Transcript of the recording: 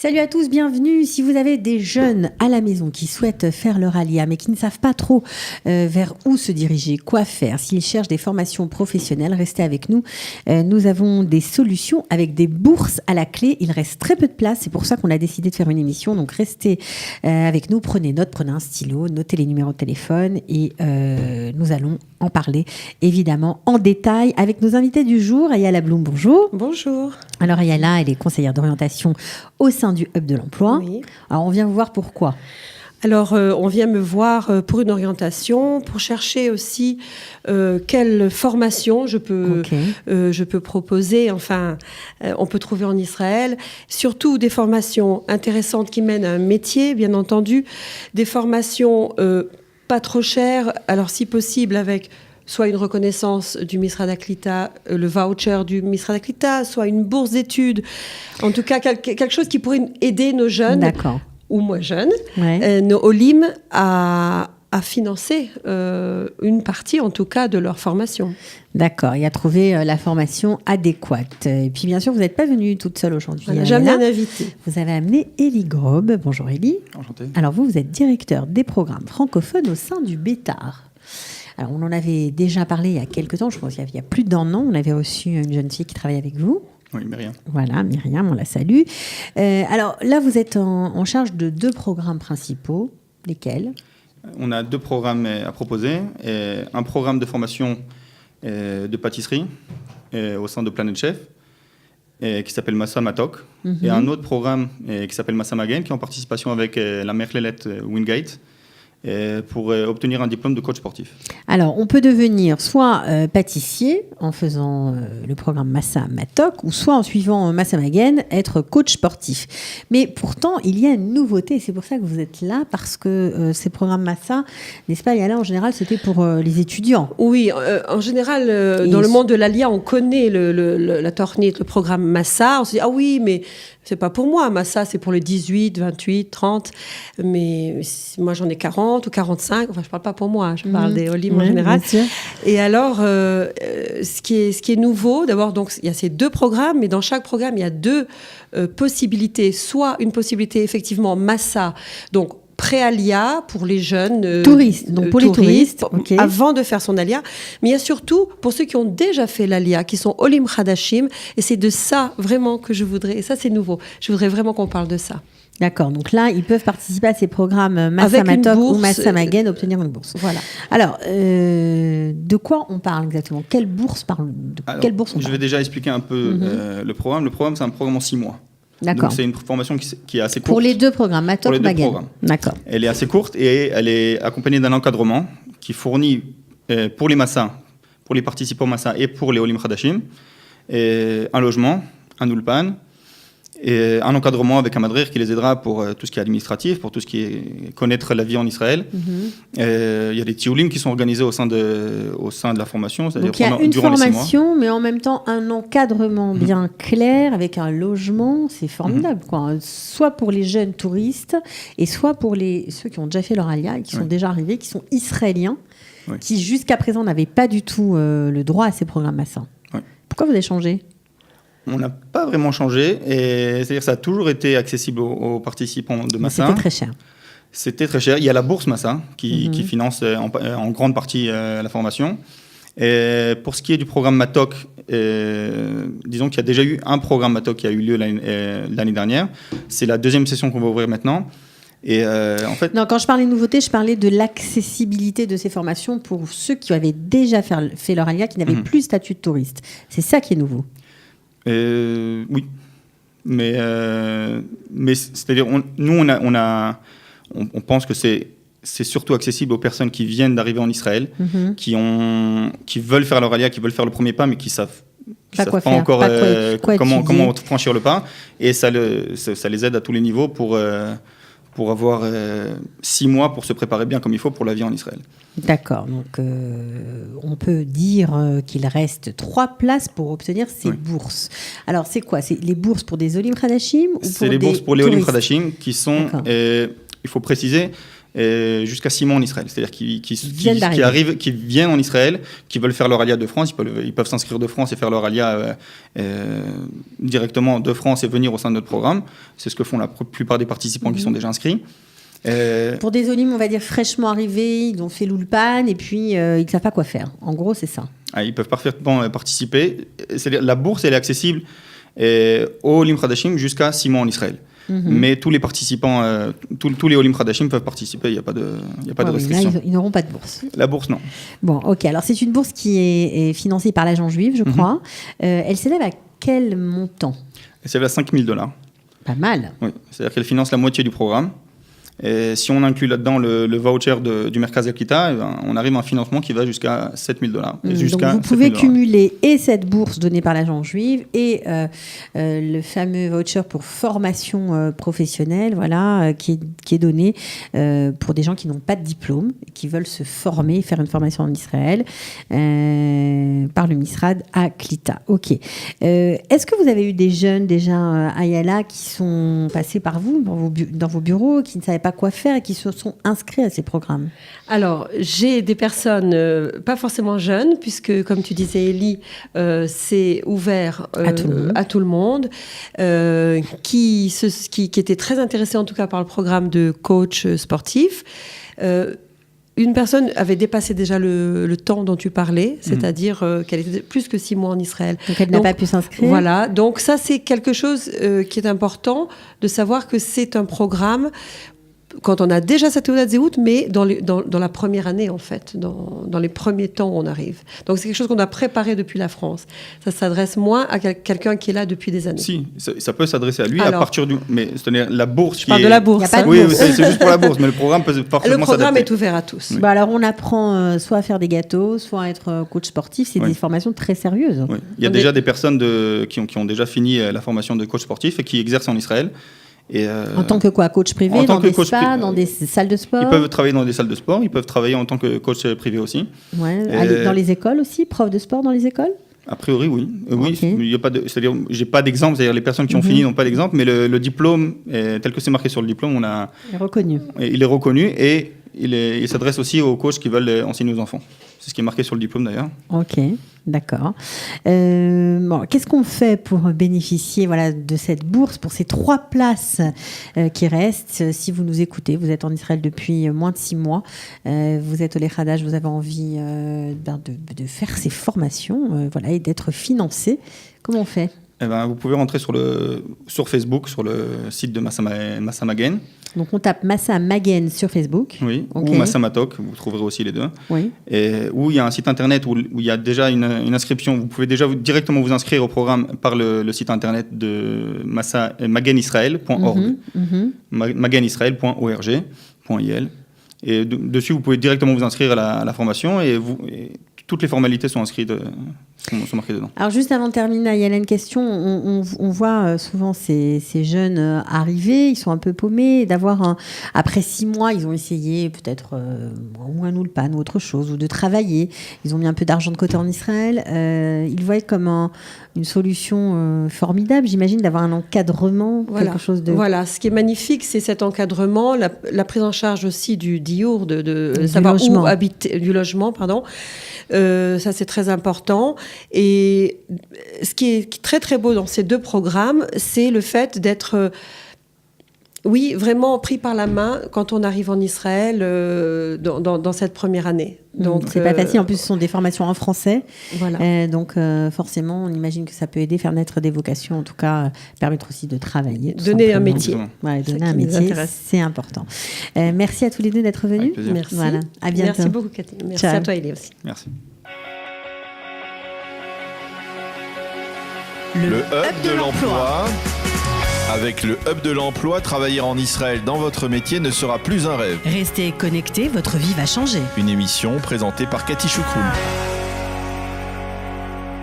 Salut à tous, bienvenue. Si vous avez des jeunes à la maison qui souhaitent faire leur alia mais qui ne savent pas trop vers où se diriger, quoi faire, s'ils cherchent des formations professionnelles, restez avec nous. Nous avons des solutions avec des bourses à la clé. Il reste très peu de place, c'est pour ça qu'on a décidé de faire une émission. Donc restez avec nous, prenez note, prenez un stylo, notez les numéros de téléphone et nous allons en parler évidemment en détail avec nos invités du jour. Ayala Bloom, bonjour. Bonjour. Alors Ayala, elle est conseillère d'orientation au sein du Hub de l'emploi. Oui. Alors on vient vous voir pourquoi ? Alors, on vient me voir pour une orientation, pour chercher aussi quelle formation je peux proposer. Enfin, on peut trouver en Israël. Surtout des formations intéressantes qui mènent à un métier, bien entendu. Des formations pas trop chères. Alors, si possible, avec soit une reconnaissance du Misrad HaKlita, le voucher du Misrad HaKlita, soit une bourse d'études. En tout cas, quelque chose qui pourrait aider nos jeunes. D'accord. Ou moins jeunes, nos Olim à financer une partie, en tout cas, de leur formation. D'accord, et à trouver la formation adéquate. Et puis, bien sûr, vous n'êtes pas venue toute seule aujourd'hui. Voilà, j'ai amené un invité. Vous avez amené Élie Grobe. Bonjour Élie. Enchanté. Alors, vous êtes directeur des programmes francophones au sein du Bétar. Alors, on en avait déjà parlé il y a quelques temps, je pense qu'il y a plus d'un an. On avait reçu une jeune fille qui travaille avec vous. Oui, Myriam. Voilà, Myriam, on la salue. Alors là, vous êtes en charge de 2 programmes principaux. Lesquels ? On a 2 programmes à proposer. Un programme de formation de pâtisserie au sein de Planet Chef qui s'appelle Massa Matok. Et un autre programme qui s'appelle Massa Magen, qui est en participation avec la Merlelette Wingate. Pour obtenir un diplôme de coach sportif. Alors, on peut devenir soit pâtissier en faisant le programme Massa Matok, ou soit en suivant Massa Magen, être coach sportif. Mais pourtant, il y a une nouveauté, et c'est pour ça que vous êtes là, parce que ces programmes Massa, n'est-ce pas, Yala, en général, c'était pour les étudiants. Oui, en général, dans le monde de l'Alia, on connaît la Tornit, le programme Massa. On se dit, ah oui, mais c'est pas pour moi. Massa, c'est pour les 18, 28, 30. Mais moi, j'en ai 40 ou 45. Enfin, je parle pas pour moi. Je parle des Olim en général. Et alors, ce qui est nouveau, d'abord, donc, il y a ces 2 programmes, mais dans chaque programme, il y a 2 possibilités. Soit une possibilité, effectivement, Massa, donc pré-alia pour les jeunes touristes, donc pour les touristes, okay. Avant de faire son alia. Mais il y a surtout pour ceux qui ont déjà fait l'alia, qui sont Olim Chadashim, et c'est de ça vraiment que je voudrais, et ça c'est nouveau, je voudrais vraiment qu'on parle de ça. D'accord, donc là, ils peuvent participer à ces programmes Massa Matok ou Massa Magen, obtenir une bourse. Voilà. Alors, de quoi on parle exactement ? Quelle bourse on parle ? Je vais déjà expliquer un peu le programme. Le programme, c'est un programme en 6 mois. D'accord. Donc c'est une formation qui est assez courte. Pour les 2 programmes, Matok ou Magen. D'accord. Elle est assez courte et elle est accompagnée d'un encadrement qui fournit pour les Massa, pour les participants Massa et pour les Olim Chadashim, un logement, un ulpan, et un encadrement avec un madrir qui les aidera pour tout ce qui est administratif, pour tout ce qui est connaître la vie en Israël. Il y a des tioulim qui sont organisés au sein de la formation. Donc il y a une formation, mais en même temps un encadrement bien clair avec un logement. C'est formidable, quoi. Soit pour les jeunes touristes et soit pour ceux qui ont déjà fait leur alia et qui sont déjà arrivés, qui sont israéliens, qui jusqu'à présent n'avaient pas du tout le droit à ces programmes Massa. Pourquoi vous avez changé ? On n'a pas vraiment changé, c'est-à-dire que ça a toujours été accessible aux participants de Massa. C'était très cher. C'était très cher. Il y a la bourse Massa qui finance en grande partie la formation. Et pour ce qui est du programme Matok, disons qu'il y a déjà eu un programme Matok qui a eu lieu l'année dernière. C'est la 2e session qu'on va ouvrir maintenant. Et en fait... Non, quand je parlais de nouveauté, je parlais de l'accessibilité de ces formations pour ceux qui avaient déjà fait leur alia, qui n'avaient plus statut de touriste. C'est ça qui est nouveau. Oui, mais c'est-à-dire on pense que c'est surtout accessible aux personnes qui viennent d'arriver en Israël, qui veulent faire leur alia, qui veulent faire le premier pas, mais qui savent pas encore comment franchir le pas, et ça les aide à tous les niveaux pour avoir 6 mois pour se préparer bien comme il faut pour la vie en Israël. D'accord, donc on peut dire qu'il reste 3 places pour obtenir ces bourses. Alors c'est quoi ? C'est les bourses pour des Olim Chadashim ou c'est les bourses pour les Olim Chadashim qui sont, il faut préciser, jusqu'à 6 mois en Israël. C'est-à-dire qui viennent en Israël, qui veulent faire leur alia de France, ils peuvent s'inscrire de France et faire leur alia directement de France et venir au sein de notre programme. C'est ce que font la plupart des participants qui sont déjà inscrits. Pour des olim, on va dire fraîchement arrivés, ils ont fait l'ulpan et puis ils ne savent pas quoi faire. En gros, c'est ça. Ils peuvent parfaitement participer. La bourse, elle est accessible aux Olim Khadashim jusqu'à 6 mois en Israël. Mais tous les participants, tous les Olim Khadashim peuvent participer, il n'y a pas de restriction. Là, ils n'auront pas de bourse. La bourse, non. Bon, ok. Alors, c'est une bourse qui est financée par l'agent juif, je crois. Elle s'élève à quel montant ? Elle s'élève à $5,000. Pas mal. Oui, c'est-à-dire qu'elle finance la moitié du programme. Et si on inclut là-dedans le voucher du Merkaz Klita, on arrive à un financement qui va jusqu'à $7,000. Donc vous pouvez cumuler et cette bourse donnée par l'agent juif et le fameux voucher pour formation professionnelle, voilà, qui est donné pour des gens qui n'ont pas de diplôme, qui veulent se former, faire une formation en Israël par le Misrad à Klita. Ok. Est-ce que vous avez eu des jeunes déjà à Yala qui sont passés par vous dans vos bureaux, qui ne savaient pas quoi faire et qui se sont inscrits à ces programmes? Alors, j'ai des personnes pas forcément jeunes, puisque, comme tu disais, Élie, c'est ouvert à tout le monde, qui étaient très intéressés en tout cas par le programme de coach sportif. Une personne avait dépassé déjà le temps dont tu parlais, c'est-à-dire qu'elle était plus que 6 mois en Israël. Donc elle n'a pas pu s'inscrire. Voilà, donc ça c'est quelque chose qui est important de savoir que c'est un programme quand on a déjà sa Théodat Zéhout, mais dans la première année, en fait, dans les premiers temps où on arrive. Donc, c'est quelque chose qu'on a préparé depuis la France. Ça s'adresse moins à quelqu'un qui est là depuis des années. Si, ça peut s'adresser à lui. À partir du... Mais c'est-à-dire la bourse... Je parle de la bourse. Oui, c'est juste pour la bourse, mais le programme peut parfaitement s'adapter. Le programme est ouvert à tous. Oui. Bah alors, on apprend soit à faire des gâteaux, soit à être coach sportif. C'est des formations très sérieuses. Oui. Il y a déjà des personnes qui ont déjà fini la formation de coach sportif et qui exercent en Israël. En tant que quoi, coach privé, dans des spas, dans des salles de sport? Ils peuvent travailler dans des salles de sport, ils peuvent travailler en tant que coach privé aussi. Ouais. Dans les écoles aussi, prof de sport dans les écoles? A priori, oui. Oui, il y a pas c'est-à-dire, j'ai pas d'exemple, c'est-à-dire les personnes qui ont fini n'ont pas d'exemple, mais le diplôme, tel que c'est marqué sur le diplôme, il est reconnu. Il est reconnu et il s'adresse aussi aux coachs qui veulent enseigner aux enfants. C'est ce qui est marqué sur le diplôme d'ailleurs. Ok, d'accord. Qu'est-ce qu'on fait pour bénéficier de cette bourse, pour ces 3 places qui restent? Si vous nous écoutez, vous êtes en Israël depuis moins de 6 mois, vous êtes au Lechadash, vous avez envie de faire ces formations et d'être financé. Comment on fait? Vous pouvez rentrer sur Facebook, sur le site de Massa Magen. Donc on tape Massa Magen sur Facebook. Oui, ou Massa Matok, vous trouverez aussi les deux. Oui. Et où il y a un site internet où il y a déjà une inscription. Vous pouvez déjà directement vous inscrire au programme par le site internet de magenisrael.org. magenisrael.org.il. Et dessus, vous pouvez directement vous inscrire à la formation et toutes les formalités sont inscrites, sont marquées dedans. Alors juste avant de terminer, il y a une question. On voit souvent ces jeunes arriver, ils sont un peu paumés, après 6 mois, ils ont essayé peut-être ou un ulpan ou autre chose, ou de travailler. Ils ont mis un peu d'argent de côté en Israël. Ils voient comme une solution formidable, j'imagine, d'avoir un encadrement, quelque chose de... Voilà, ce qui est magnifique, c'est cet encadrement, la prise en charge aussi du diour, de savoir où habiter, du logement, pardon. Ça, c'est très important. Et ce qui est très, très beau dans ces 2 programmes, c'est le fait d'être... vraiment pris par la main quand on arrive en Israël dans cette première année. Donc, c'est pas facile. En plus, ce sont des formations en français. Voilà. Donc, forcément, on imagine que ça peut aider, faire naître des vocations, en tout cas, permettre aussi de travailler. Donner un métier. Donner un métier, c'est important. Merci à tous les 2 d'être venus. Merci. Voilà. À bientôt. Merci beaucoup, Cathy. Merci Ciao. à toi, Elie, aussi. Merci. Le Hub de l'emploi. Avec le Hub de l'emploi, travailler en Israël dans votre métier ne sera plus un rêve. Restez connectés, votre vie va changer. Une émission présentée par Cathy Choukroun.